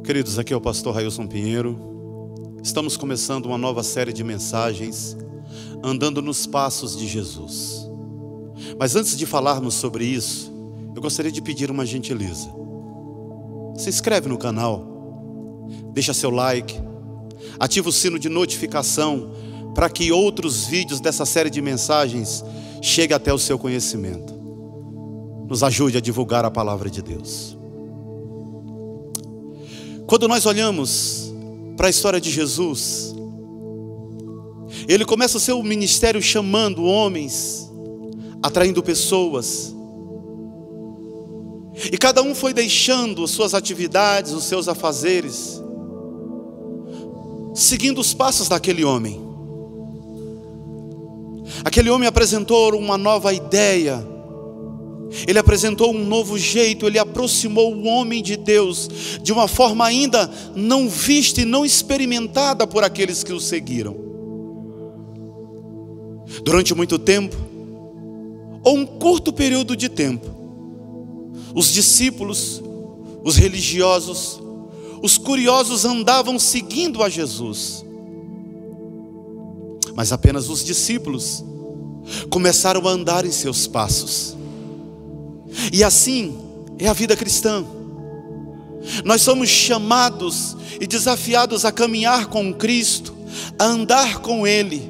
Queridos, aqui é o pastor Railson Pinheiro. Estamos começando uma nova série de mensagens, andando nos passos de Jesus. Mas antes de falarmos sobre isso, eu gostaria de pedir uma gentileza. Se inscreve no canal, deixa seu like, ativa o sino de notificação para que outros vídeos dessa série de mensagens cheguem até o seu conhecimento. Nos ajude a divulgar a palavra de Deus. Quando nós olhamos para a história de Jesus, ele começa o seu ministério chamando homens, atraindo pessoas, e cada um foi deixando as suas atividades, os seus afazeres, seguindo os passos daquele homem. Aquele homem apresentou uma nova ideia, ele apresentou um novo jeito, ele aproximou o homem de Deus de uma forma ainda não vista e não experimentada por aqueles que o seguiram. Durante muito tempo, ou um curto período de tempo, os discípulos, os religiosos, os curiosos andavam seguindo a Jesus. Mas apenas os discípulos começaram a andar em seus passos. E assim é a vida cristã. Nós somos chamados e desafiados a caminhar com Cristo, a andar com Ele.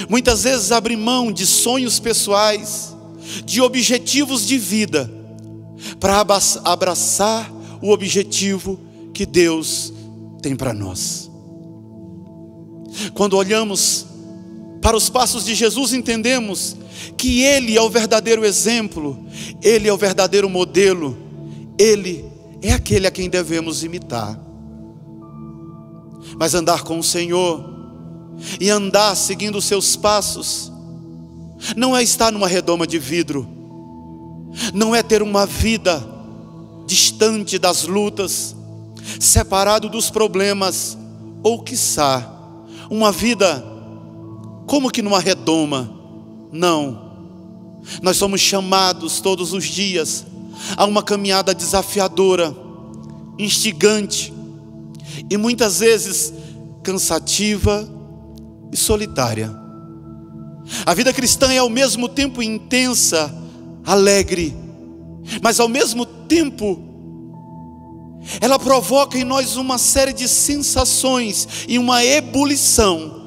Muitas vezes abrir mão de sonhos pessoais, de objetivos de vida, para abraçar o objetivo que Deus tem para nós. Quando olhamos para os passos de Jesus, entendemos que Ele é o verdadeiro exemplo, Ele é o verdadeiro modelo, Ele é aquele a quem devemos imitar. Mas andar com o Senhor e andar seguindo os seus passos não é estar numa redoma de vidro, não é ter uma vida distante das lutas, separado dos problemas, ou quiçá uma vida como que numa redoma. Não, nós somos chamados todos os dias a uma caminhada desafiadora, instigante e muitas vezes cansativa e solitária. A vida cristã é ao mesmo tempo intensa, alegre, mas ao mesmo tempo ela provoca em nós uma série de sensações e uma ebulição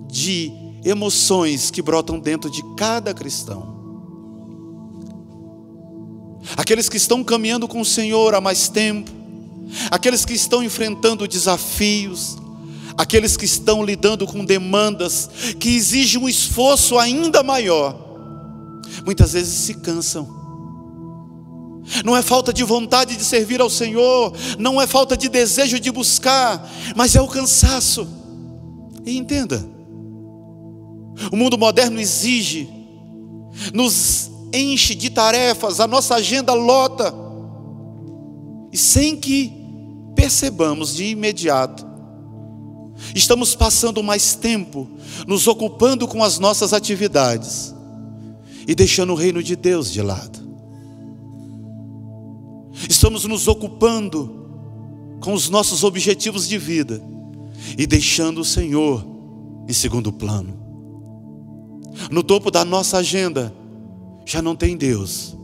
de emoções que brotam dentro de cada cristão. Aqueles que estão caminhando com o Senhor há mais tempo, aqueles que estão enfrentando desafios, aqueles que estão lidando com demandas que exigem um esforço ainda maior, muitas vezes se cansam. Não é falta de vontade de servir ao Senhor, não é falta de desejo de buscar, mas é o cansaço. E entenda, o mundo moderno exige, nos enche de tarefas, a nossa agenda lota, e sem que percebamos de imediato, estamos passando mais tempo nos ocupando com as nossas atividades e deixando o reino de Deus de lado. Estamos nos ocupando com os nossos objetivos de vida e deixando o Senhor em segundo plano. No topo da nossa agenda já não tem Deus,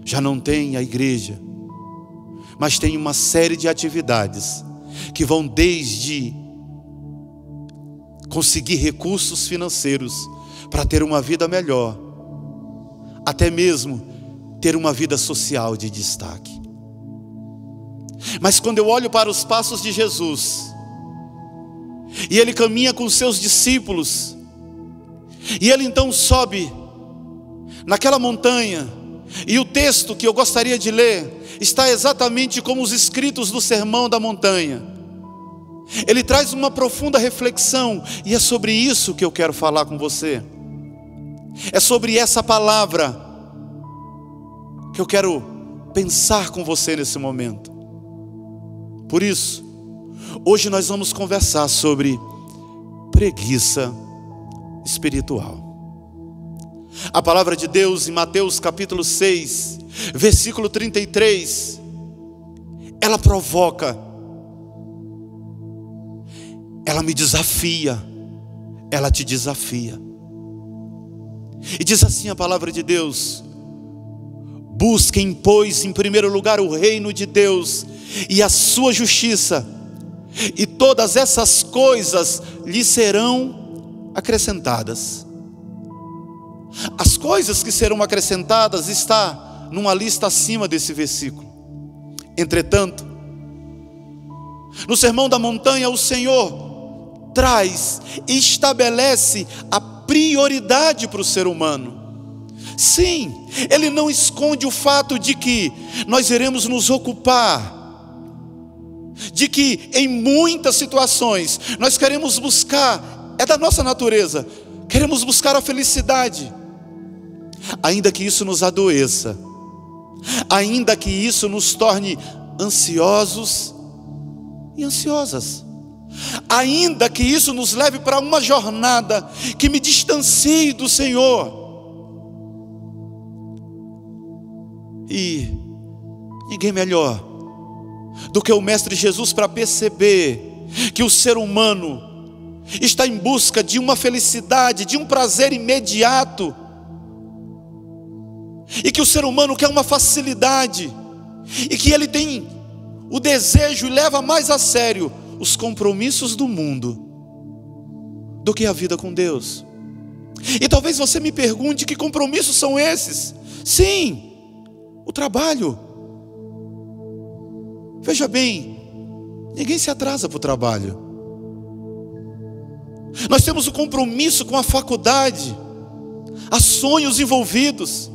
já não tem a igreja, mas tem uma série de atividades que vão desde conseguir recursos financeiros para ter uma vida melhor, até mesmo ter uma vida social de destaque. Mas quando eu olho para os passos de Jesus, e Ele caminha com os seus discípulos, e Ele então sobe naquela montanha, e o texto que eu gostaria de ler está exatamente como os escritos do Sermão da Montanha. Ele traz uma profunda reflexão, e é sobre isso que eu quero falar com você. É sobre essa palavra que eu quero pensar com você nesse momento. Por isso, hoje nós vamos conversar sobre preguiça espiritual. A palavra de Deus em Mateus capítulo 6, versículo 33, ela provoca, ela me desafia, ela te desafia. E diz assim a palavra de Deus: busquem, pois, em primeiro lugar o reino de Deus e a sua justiça, e todas essas coisas lhe serão acrescentadas. As coisas que serão acrescentadas está numa lista acima desse versículo. Entretanto, no Sermão da Montanha, o Senhor traz e estabelece a prioridade para o ser humano. Sim, Ele não esconde o fato de que nós iremos nos ocupar, de que em muitas situações nós queremos buscar, é da nossa natureza, queremos buscar a felicidade, ainda que isso nos adoeça, ainda que isso nos torne ansiosos e ansiosas, ainda que isso nos leve para uma jornada que me distancie do Senhor. E ninguém melhor do que o Mestre Jesus para perceber que o ser humano está em busca de uma felicidade, de um prazer imediato, e que o ser humano quer uma facilidade, e que ele tem o desejo e leva mais a sério os compromissos do mundo do que a vida com Deus. E talvez você me pergunte: que compromissos são esses? Sim, o trabalho. Veja bem, ninguém se atrasa para o trabalho. Nós temos o compromisso com a faculdade, há sonhos envolvidos.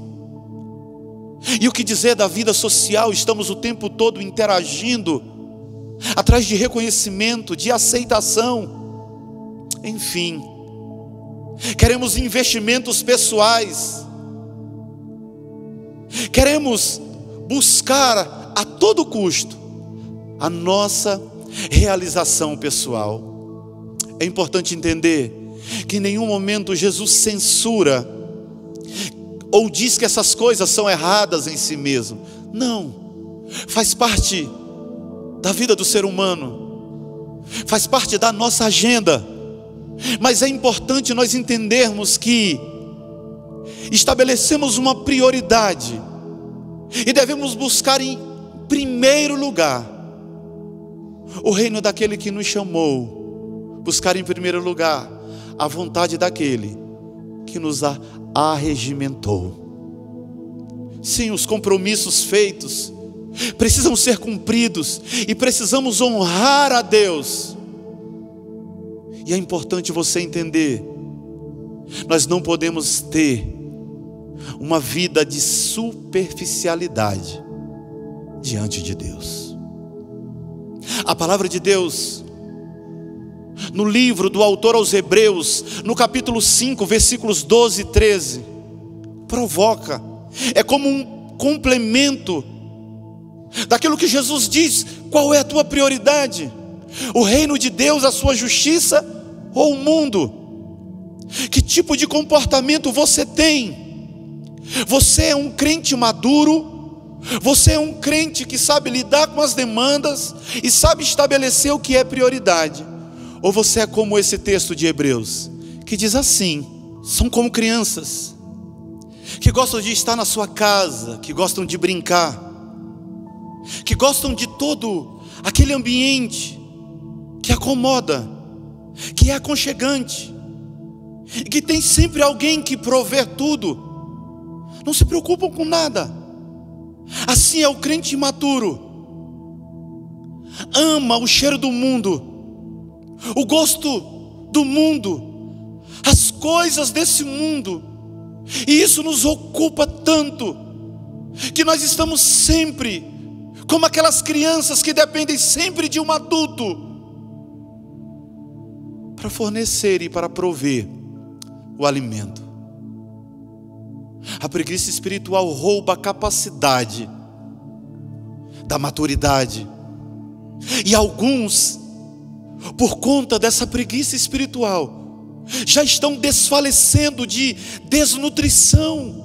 E o que dizer da vida social? Estamos o tempo todo interagindo, atrás de reconhecimento, de aceitação. Enfim, queremos investimentos pessoais, queremos buscar a todo custo a nossa realização pessoal. É importante entender que em nenhum momento Jesus censura ou diz que essas coisas são erradas em si mesmo. Não, faz parte da vida do ser humano, faz parte da nossa agenda. Mas é importante nós entendermos que estabelecemos uma prioridade e devemos buscar em primeiro lugar o reino daquele que nos chamou, buscar em primeiro lugar a vontade daquele que nos arregimentou. Sim, os compromissos feitos precisam ser cumpridos e precisamos honrar a Deus. E é importante você entender, nós não podemos ter uma vida de superficialidade diante de Deus. A palavra de Deus, no livro do autor aos Hebreus, no capítulo 5, versículos 12 e 13, provoca, é como um complemento daquilo que Jesus diz. Qual é a tua prioridade? O reino de Deus, a sua justiça ou o mundo? Que tipo de comportamento você tem? Você é um crente maduro? Você é um crente que sabe lidar com as demandas e sabe estabelecer o que é prioridade? Ou você é como esse texto de Hebreus, que diz assim: são como crianças que gostam de estar na sua casa, que gostam de brincar, que gostam de todo aquele ambiente que acomoda, que é aconchegante, e que tem sempre alguém que provê tudo, não se preocupam com nada. Assim é o crente imaturo, ama o cheiro do mundo, o gosto do mundo, as coisas desse mundo, e isso nos ocupa tanto, que nós estamos sempre como aquelas crianças que dependem sempre de um adulto para fornecer e para prover o alimento. A preguiça espiritual rouba a capacidade da maturidade, e alguns, por conta dessa preguiça espiritual, já estão desfalecendo de desnutrição,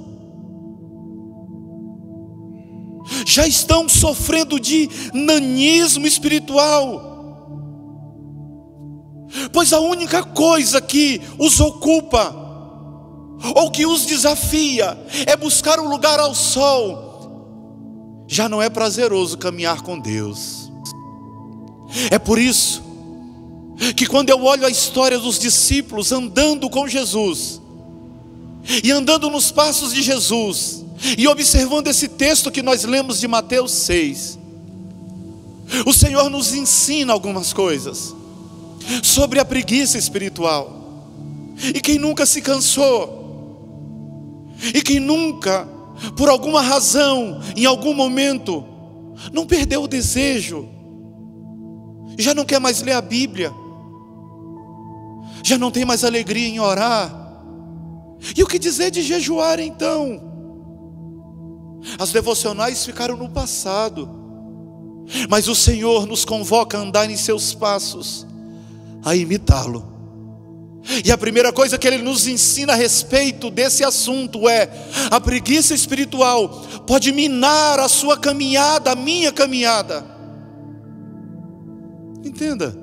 já estão sofrendo de nanismo espiritual. Pois a única coisa que os ocupa, ou que os desafia, é buscar um lugar ao sol. Já não é prazeroso caminhar com Deus. É por isso que quando eu olho a história dos discípulos andando com Jesus, e andando nos passos de Jesus, e observando esse texto que nós lemos de Mateus 6, o Senhor nos ensina algumas coisas sobre a preguiça espiritual. E quem nunca se cansou, e quem nunca, por alguma razão, em algum momento, não perdeu o desejo, já não quer mais ler a Bíblia, já não tem mais alegria em orar. E o que dizer de jejuar então? As devocionais ficaram no passado, mas o Senhor nos convoca a andar em seus passos, a imitá-lo. E a primeira coisa que Ele nos ensina a respeito desse assunto é: a preguiça espiritual pode minar a sua caminhada, a minha caminhada. Entenda,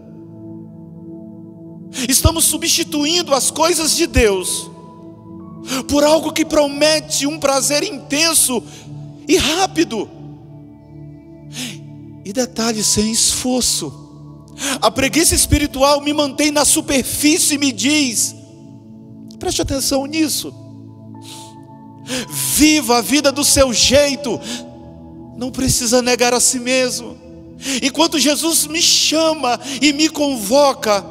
estamos substituindo as coisas de Deus por algo que promete um prazer intenso e rápido, e detalhe, sem esforço. A preguiça espiritual me mantém na superfície e me diz, preste atenção nisso, viva a vida do seu jeito, não precisa negar a si mesmo. Enquanto Jesus me chama e me convoca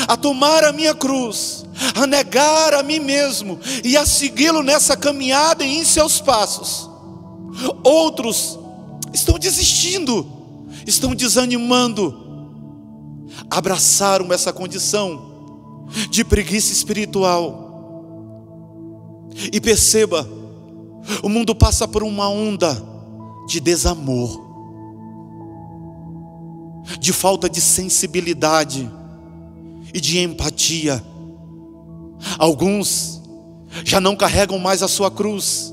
a tomar a minha cruz, a negar a mim mesmo e a segui-lo nessa caminhada e em seus passos, outros estão desistindo, estão desanimando, abraçaram essa condição de preguiça espiritual. E perceba, o mundo passa por uma onda de desamor, de falta de sensibilidade e de empatia. Alguns já não carregam mais a sua cruz,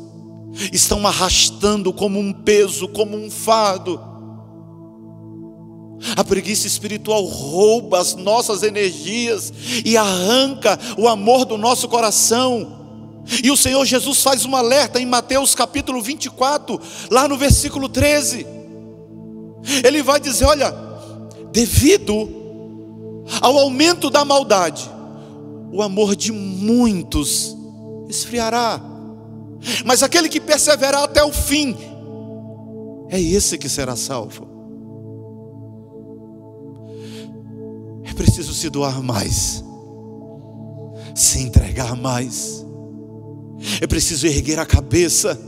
estão arrastando como um peso, como um fardo. A preguiça espiritual rouba as nossas energias e arranca o amor do nosso coração. E o Senhor Jesus faz um alerta em Mateus capítulo 24, lá no versículo 13. Ele vai dizer: olha, devido ao aumento da maldade, o amor de muitos esfriará, mas aquele que perseverar até o fim, é esse que será salvo. É preciso se doar mais, se entregar mais. É preciso erguer a cabeça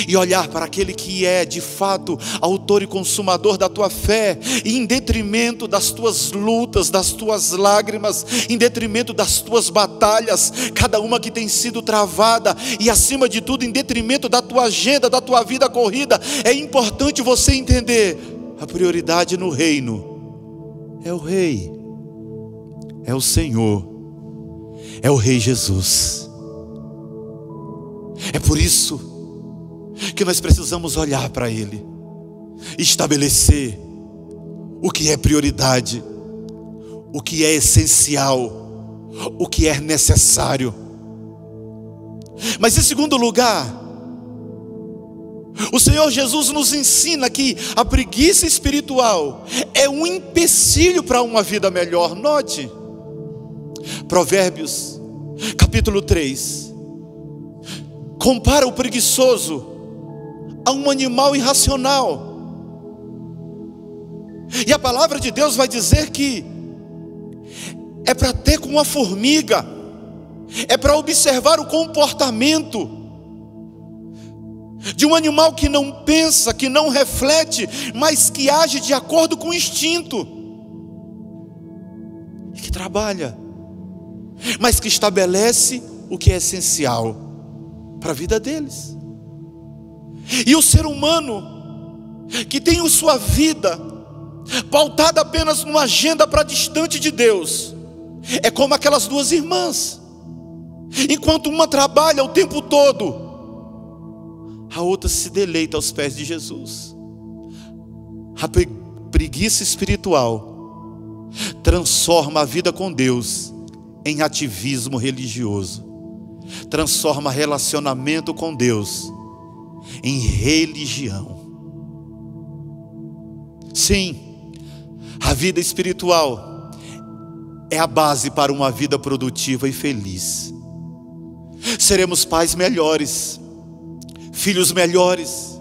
e olhar para aquele que é de fato autor e consumador da tua fé, e em detrimento das tuas lutas, das tuas lágrimas, em detrimento das tuas batalhas, cada uma que tem sido travada, e acima de tudo em detrimento da tua agenda, da tua vida corrida, é importante você entender: a prioridade no reino é o Rei, é o Senhor, é o Rei Jesus. É por isso que nós precisamos olhar para Ele, estabelecer o que é prioridade, o que é essencial, o que é necessário. Mas em segundo lugar, o Senhor Jesus nos ensina que a preguiça espiritual é um empecilho para uma vida melhor. Note, Provérbios capítulo 3 compara o preguiçoso a um animal irracional. E a palavra de Deus vai dizer que é para ter com uma formiga, é para observar o comportamento de um animal que não pensa, que não reflete, mas que age de acordo com o instinto, e que trabalha, mas que estabelece o que é essencial para a vida deles. E o ser humano que tem a sua vida pautada apenas numa agenda para distante de Deus, é como aquelas duas irmãs. Enquanto uma trabalha o tempo todo, a outra se deleita aos pés de Jesus. A preguiça espiritual transforma a vida com Deus em ativismo religioso, transforma relacionamento com Deus em religião. Sim, a vida espiritual é a base para uma vida produtiva e feliz. Seremos pais melhores, filhos melhores,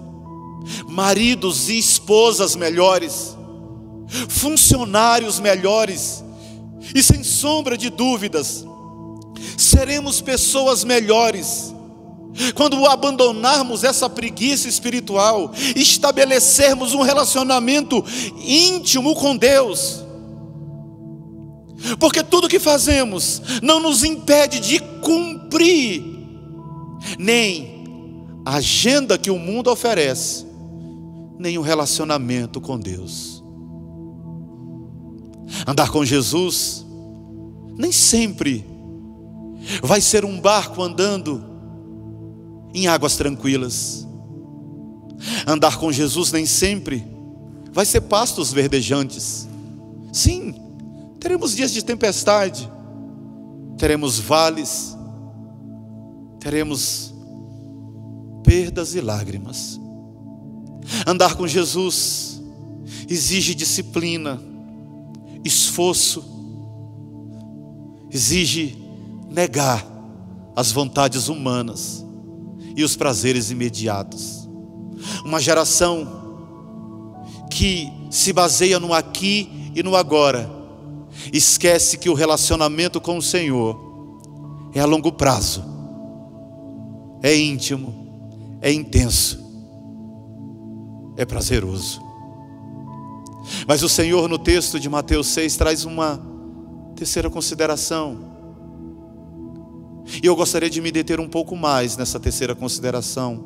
maridos e esposas melhores, funcionários melhores, e sem sombra de dúvidas, seremos pessoas melhores quando abandonarmos essa preguiça espiritual e estabelecermos um relacionamento íntimo com Deus. Porque tudo que fazemos não nos impede de cumprir nem a agenda que o mundo oferece, nem o relacionamento com Deus. Andar com Jesus nem sempre vai ser um barco andando em águas tranquilas. Andar com Jesus nem sempre vai ser pastos verdejantes. Sim, teremos dias de tempestade, teremos vales, teremos perdas e lágrimas. Andar com Jesus exige disciplina, esforço, exige negar as vontades humanas e os prazeres imediatos. Uma geração que se baseia no aqui e no agora esquece que o relacionamento com o Senhor é a longo prazo, é íntimo, é intenso, é prazeroso. Mas o Senhor, no texto de Mateus 6, traz uma terceira consideração, e eu gostaria de me deter um pouco mais nessa terceira consideração,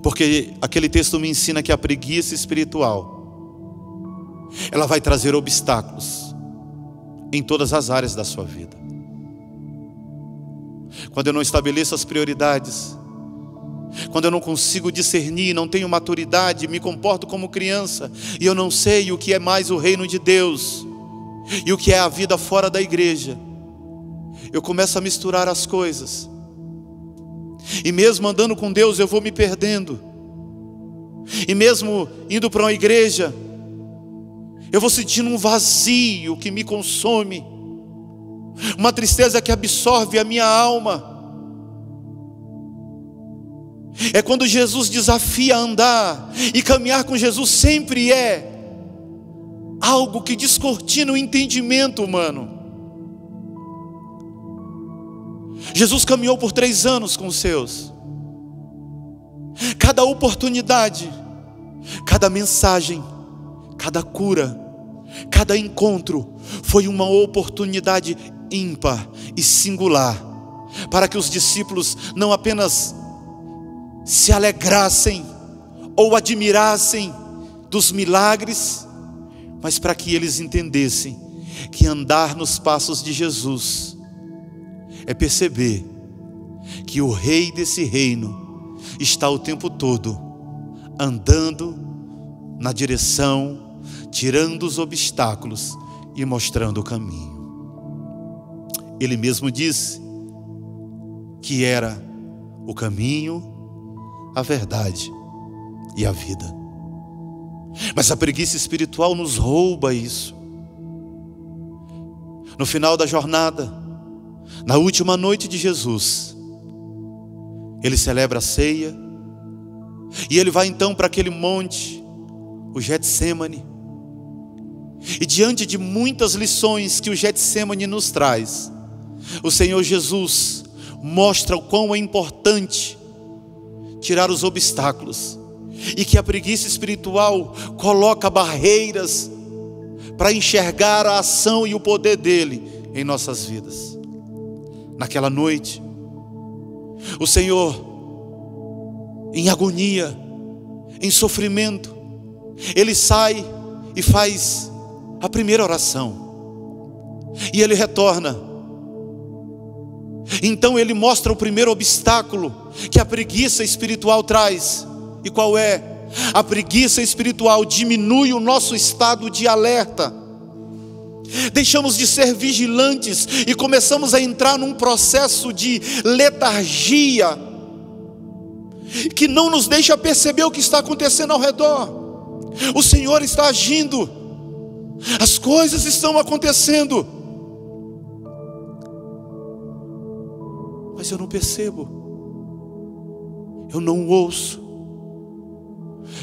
porque aquele texto me ensina que a preguiça espiritual, ela vai trazer obstáculos em todas as áreas da sua vida. Quando eu não estabeleço as prioridades, quando eu não consigo discernir, não tenho maturidade, me comporto como criança, e eu não sei o que é mais o reino de Deus e o que é a vida fora da igreja, eu começo a misturar as coisas, e mesmo andando com Deus eu vou me perdendo, e mesmo indo para uma igreja eu vou sentindo um vazio que me consome, uma tristeza que absorve a minha alma. É quando Jesus desafia a andar, e caminhar com Jesus sempre é algo que descortina o entendimento humano. Jesus caminhou por 3 anos com os seus. Cada oportunidade, cada mensagem, cada cura, cada encontro foi uma oportunidade ímpar e singular, para que os discípulos não apenas se alegrassem ou admirassem dos milagres, mas para que eles entendessem que andar nos passos de Jesus é perceber que o rei desse reino está o tempo todo andando na direção, tirando os obstáculos e mostrando o caminho. Ele mesmo disse que era o caminho, a verdade e a vida. Mas a preguiça espiritual nos rouba isso. No final da jornada, na última noite de Jesus, ele celebra a ceia, e ele vai então para aquele monte, o Getsêmani, e diante de muitas lições que o Getsêmani nos traz, o Senhor Jesus mostra o quão é importante tirar os obstáculos, e que a preguiça espiritual coloca barreiras para enxergar a ação e o poder dele em nossas vidas. Naquela noite, o Senhor, em agonia, em sofrimento, ele sai e faz a primeira oração, e ele retorna, Então ele mostra o primeiro obstáculo que a preguiça espiritual traz. E qual é? A preguiça espiritual diminui o nosso estado de alerta. Deixamos de ser vigilantes e começamos a entrar num processo de letargia que não nos deixa perceber o que está acontecendo ao redor. O Senhor está agindo, as coisas estão acontecendo, mas eu não percebo, eu não ouço,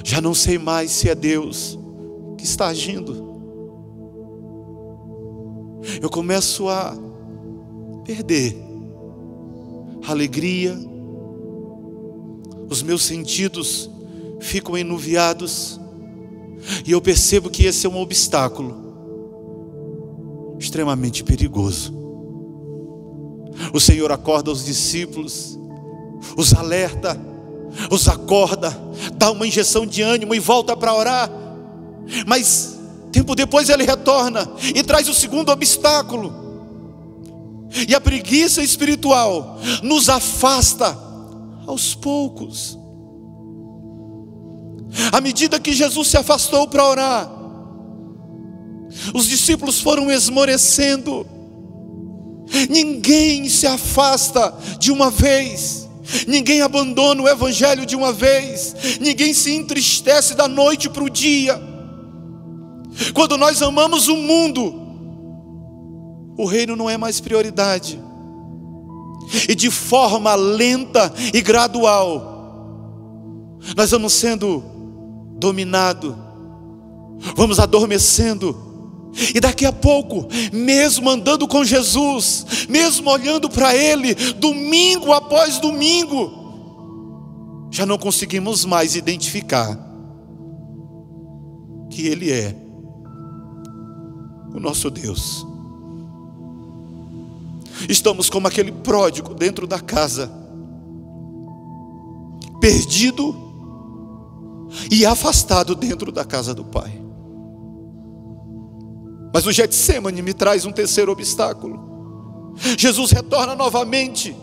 já não sei mais se é Deus que está agindo. Eu começo a perder a alegria, os meus sentidos ficam enuviados, e eu percebo que esse é um obstáculo extremamente perigoso. O Senhor acorda os discípulos, os alerta, os acorda, dá uma injeção de ânimo e volta para orar. Mas tempo depois ele retorna e traz o segundo obstáculo. E a preguiça espiritual nos afasta aos poucos. À medida que Jesus se afastou para orar, os discípulos foram esmorecendo. Ninguém se afasta de uma vez, ninguém abandona o evangelho de uma vez, ninguém se entristece da noite para o dia. Quando nós amamos o mundo, o reino não é mais prioridade, e de forma lenta e gradual nós vamos sendo dominados, vamos adormecendo, e daqui a pouco, mesmo andando com Jesus, mesmo olhando para Ele, domingo após domingo, já não conseguimos mais identificar que Ele é o nosso Deus. Estamos como aquele pródigo dentro da casa, perdido e afastado dentro da casa do Pai. Mas o Getsemane me traz um terceiro obstáculo. Jesus retorna novamente,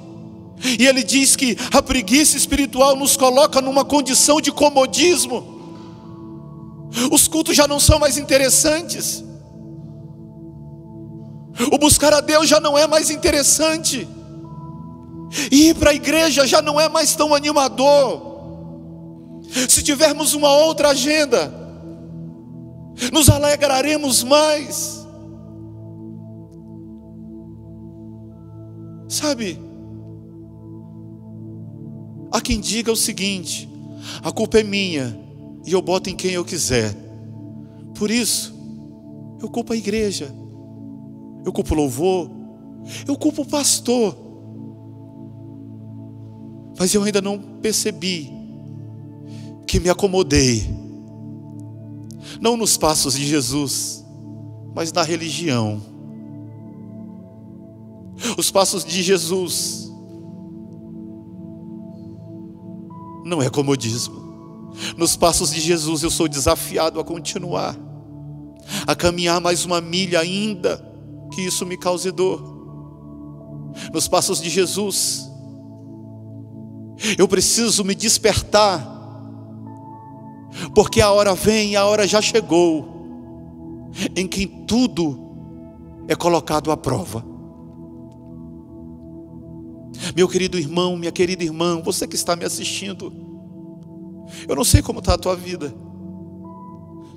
e ele diz que a preguiça espiritual nos coloca numa condição de comodismo. Os cultos já não são mais interessantes, o buscar a Deus já não é mais interessante, ir para a igreja já não é mais tão animador. Se tivermos uma outra agenda, nos alegraremos mais. Sabe, há quem diga o seguinte: a culpa é minha e eu boto em quem eu quiser, por isso eu culpo a igreja, eu culpo o louvor, eu culpo o pastor. Mas eu ainda não percebi que me acomodei, não nos passos de Jesus, mas na religião. Os passos de Jesus não é comodismo. Nos passos de Jesus eu sou desafiado a continuar, a caminhar mais uma milha, ainda que isso me cause dor. Nos passos de Jesus eu preciso me despertar, porque a hora vem, a hora já chegou, em que tudo é colocado à prova. Meu querido irmão, minha querida irmã, você que está me assistindo, eu não sei como está a tua vida.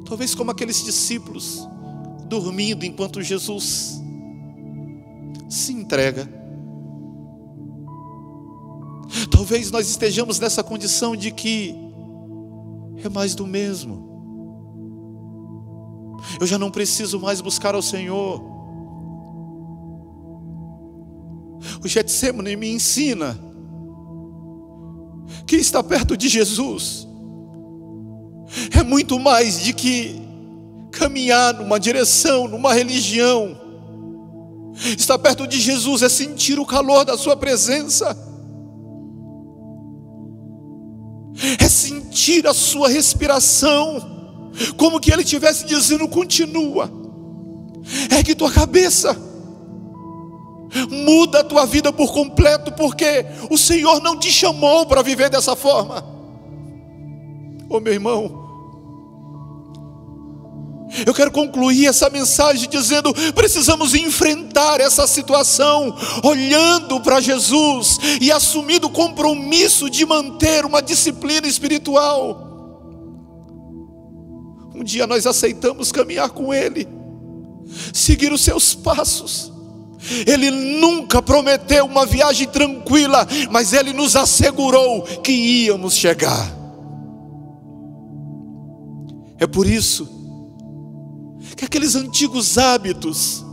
Talvez como aqueles discípulos, dormindo enquanto Jesus se entrega. Talvez nós estejamos nessa condição de que é mais do mesmo. Eu já não preciso mais buscar ao Senhor. O Getsemane me ensina que estar perto de Jesus é muito mais de que caminhar numa direção, numa religião. Estar perto de Jesus é sentir o calor da sua presença, é sentir a sua respiração, como que Ele estivesse dizendo: continua, ergue tua cabeça, Muda a tua vida por completo, porque o Senhor não te chamou para viver dessa forma. Ô meu irmão, eu quero concluir essa mensagem dizendo: precisamos enfrentar essa situação olhando para Jesus e assumindo o compromisso de manter uma disciplina espiritual. Um dia nós aceitamos caminhar com Ele, seguir os seus passos. Ele nunca prometeu uma viagem tranquila, mas Ele nos assegurou que íamos chegar. É por isso que aqueles antigos hábitos,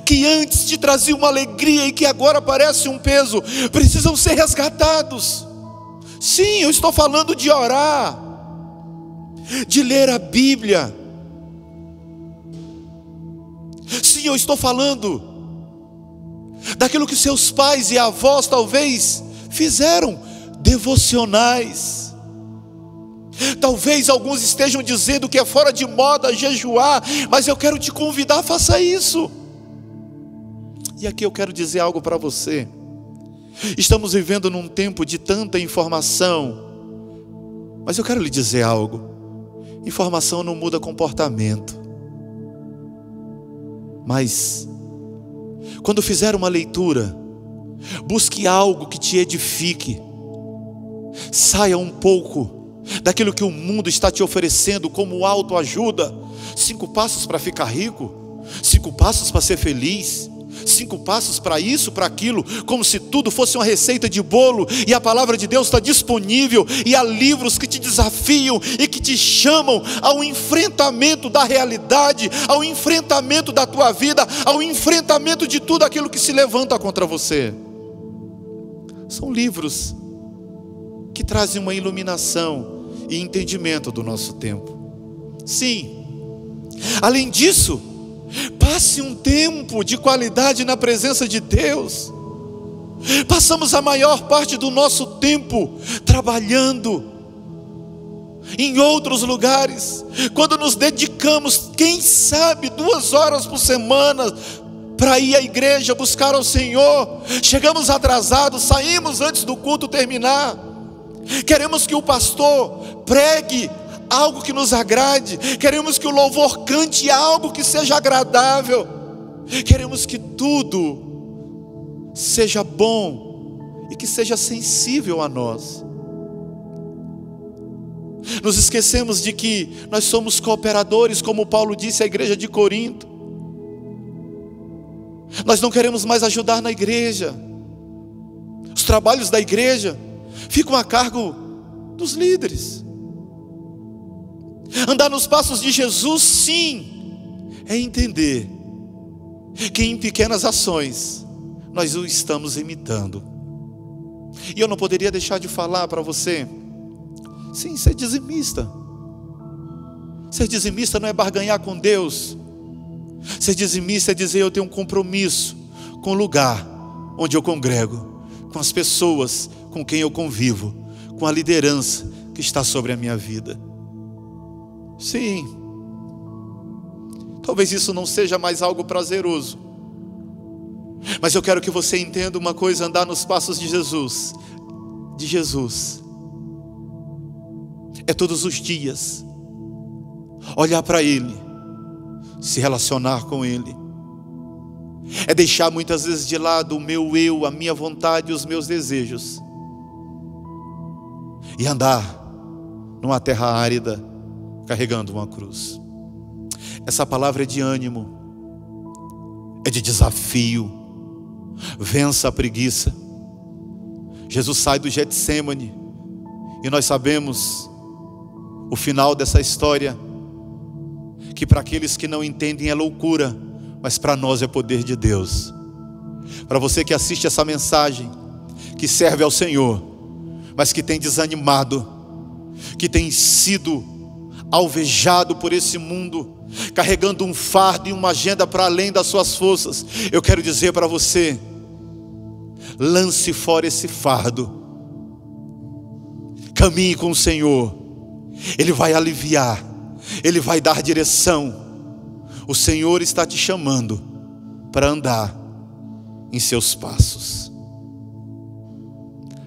que antes te traziam uma alegria e que agora parece um peso, precisam ser resgatados. Sim, eu estou falando de orar, de ler a Bíblia. Sim, eu estou falando daquilo que seus pais e avós talvez fizeram, devocionais. Talvez alguns estejam dizendo que é fora de moda jejuar, mas eu quero te convidar, faça isso. E aqui eu quero dizer algo para você. Estamos vivendo num tempo de tanta informação, mas eu quero lhe dizer algo: informação não muda comportamento. Mas quando fizer uma leitura, busque algo que te edifique. Saia um pouco daquilo que o mundo está te oferecendo como autoajuda. 5 passos para ficar rico, 5 passos para ser feliz, 5 passos para isso, para aquilo, como se tudo fosse uma receita de bolo. E a palavra de Deus está disponível, e há livros que te desafiam e que te chamam ao enfrentamento da realidade, ao enfrentamento da tua vida, ao enfrentamento de tudo aquilo que se levanta contra você. São livros que trazem uma iluminação e entendimento do nosso tempo. Sim, além disso, passe um tempo de qualidade na presença de Deus. Passamos a maior parte do nosso tempo trabalhando em outros lugares, quando nos dedicamos, quem sabe, 2 horas por semana para ir à igreja, buscar ao Senhor. Chegamos atrasados, saímos antes do culto terminar. Queremos que o pastor pregue algo que nos agrade, queremos que o louvor cante algo que seja agradável, queremos que tudo seja bom e que seja sensível a nós. Nos esquecemos de que nós somos cooperadores, como Paulo disse à igreja de Corinto. Nós não queremos mais ajudar na igreja. Os trabalhos da igreja ficam a cargo dos líderes. Andar nos passos de Jesus, sim, é entender que em pequenas ações nós o estamos imitando. E eu não poderia deixar de falar para você: sim, ser dizimista. Ser dizimista não é barganhar com Deus. Ser dizimista é dizer: eu tenho um compromisso com o lugar onde eu congrego, com as pessoas com quem eu convivo, com a liderança que está sobre a minha vida. Sim, talvez isso não seja mais algo prazeroso, mas eu quero que você entenda uma coisa: andar nos passos de Jesus é todos os dias olhar para Ele, se relacionar com Ele, é deixar muitas vezes de lado o meu eu, a minha vontade e os meus desejos, e andar numa terra árida carregando uma cruz. Essa palavra é de ânimo, é de desafio. Vença a preguiça. Jesus sai do Getsêmani e nós sabemos o final dessa história, que para aqueles que não entendem é loucura, mas para nós é poder de Deus. Para você que assiste essa mensagem, que serve ao Senhor, mas que tem desanimado, que tem sido alvejado por esse mundo, carregando um fardo e uma agenda para além das suas forças, eu quero dizer para você: lance fora esse fardo, caminhe com o Senhor. Ele vai aliviar, Ele vai dar direção. O Senhor está te chamando para andar em seus passos.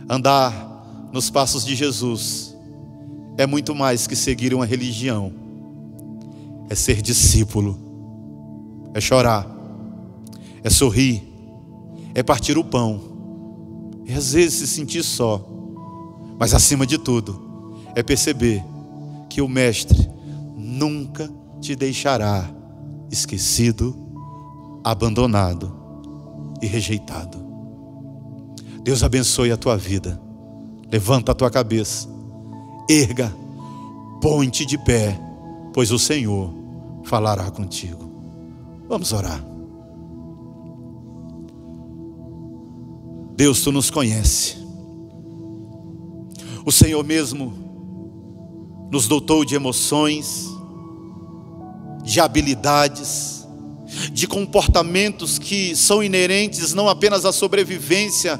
Andar nos passos de Jesus é muito mais que seguir uma religião. É ser discípulo, é chorar, é sorrir, é partir o pão, é às vezes se sentir só, mas acima de tudo, é perceber que o Mestre nunca te deixará esquecido, abandonado e rejeitado. Deus abençoe a tua vida. Levanta a tua cabeça, erga, põe-te de pé, pois o Senhor falará contigo. Vamos orar. Deus, tu nos conhece. O Senhor mesmo nos dotou de emoções, de habilidades, de comportamentos que são inerentes não apenas à sobrevivência,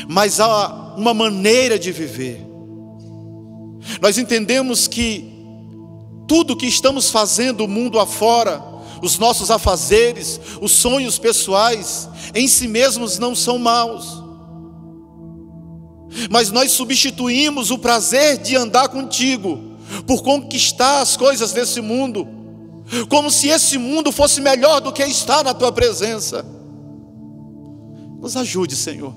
mas a uma maneira de viver. Nós entendemos que tudo que estamos fazendo mundo afora, os nossos afazeres, os sonhos pessoais, em si mesmos não são maus. Mas nós substituímos o prazer de andar contigo por conquistar as coisas desse mundo, como se esse mundo fosse melhor do que estar na tua presença. Nos ajude, Senhor.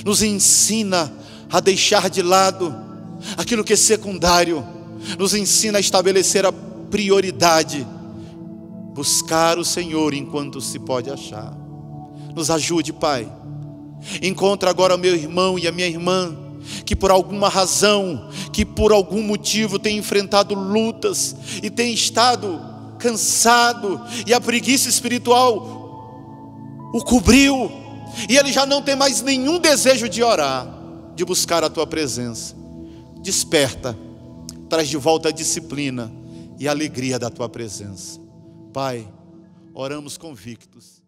Nos ensina a deixar de lado aquilo que é secundário. Nos ensina a estabelecer a prioridade, buscar o Senhor enquanto se pode achar. Nos ajude, Pai. Encontra agora o meu irmão e a minha irmã que por alguma razão, que por algum motivo tem enfrentado lutas e tem estado cansado, e a preguiça espiritual o cobriu, e ele já não tem mais nenhum desejo de orar, de buscar a tua presença. Desperta, traz de volta a disciplina e a alegria da tua presença. Pai, oramos convictos